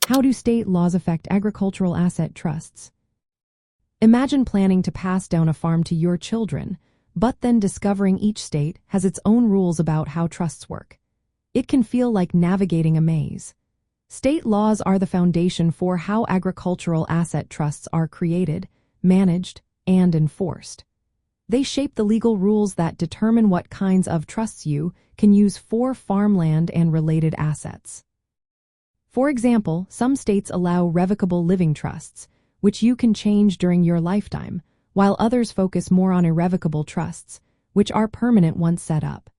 How do state laws affect agricultural asset trusts? Imagine planning to pass down a farm to your children, but then discovering each state has its own rules about how trusts work. It can feel like navigating a maze. State laws are the foundation for how agricultural asset trusts are created, managed, and enforced. They shape the legal rules that determine what kinds of trusts you can use for farmland and related assets. For example, some states allow revocable living trusts, which you can change during your lifetime, while others focus more on irrevocable trusts, which are permanent once set up.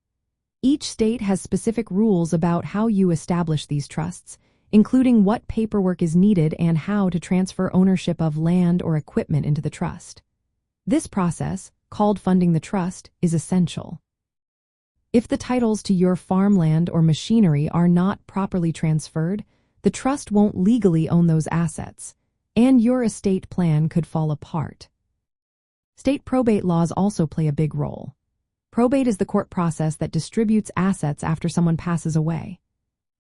Each state has specific rules about how you establish these trusts, including what paperwork is needed and how to transfer ownership of land or equipment into the trust. This process, called funding the trust, is essential. If the titles to your farmland or machinery are not properly transferred, the trust won't legally own those assets, and your estate plan could fall apart. State probate laws also play a big role. Probate is the court process that distributes assets after someone passes away.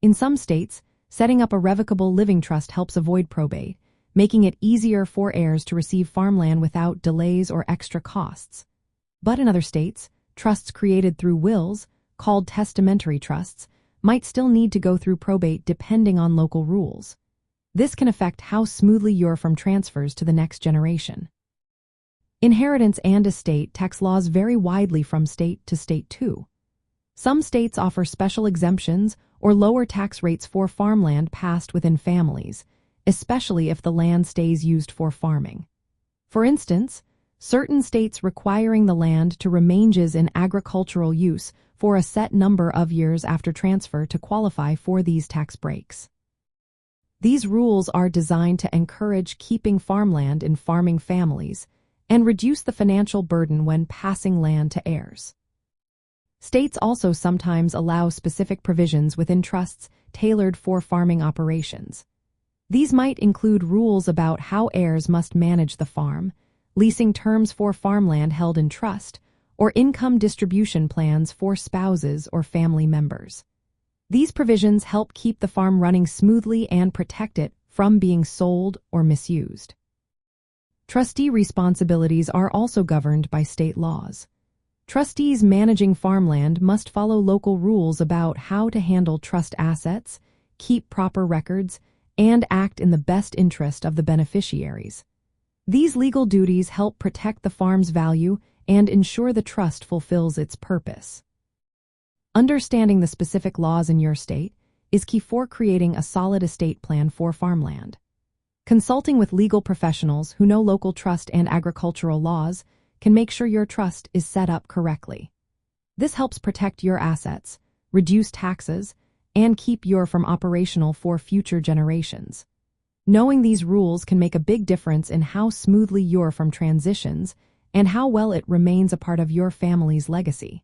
In some states, setting up a revocable living trust helps avoid probate, making it easier for heirs to receive farmland without delays or extra costs. But in other states, trusts created through wills, called testamentary trusts, might still need to go through probate depending on local rules. This can affect how smoothly your farm transfers to the next generation. Inheritance and estate tax laws vary widely from state to state too. Some states offer special exemptions or lower tax rates for farmland passed within families, especially if the land stays used for farming. For instance, certain states requiring the land to remain in agricultural use for a set number of years after transfer to qualify for these tax breaks. These rules are designed to encourage keeping farmland in farming families and reduce the financial burden when passing land to heirs. States also sometimes allow specific provisions within trusts tailored for farming operations. These might include rules about how heirs must manage the farm, leasing terms for farmland held in trust, or income distribution plans for spouses or family members. These provisions help keep the farm running smoothly and protect it from being sold or misused. Trustee responsibilities are also governed by state laws. Trustees managing farmland must follow local rules about how to handle trust assets, keep proper records, and act in the best interest of the beneficiaries. These legal duties help protect the farm's value and ensure the trust fulfills its purpose. Understanding the specific laws in your state is key for creating a solid estate plan for farmland. Consulting with legal professionals who know local trust and agricultural laws can make sure your trust is set up correctly. This helps protect your assets, reduce taxes, and keep your farm operational for future generations. Knowing these rules can make a big difference in how smoothly your farm transitions and how well it remains a part of your family's legacy.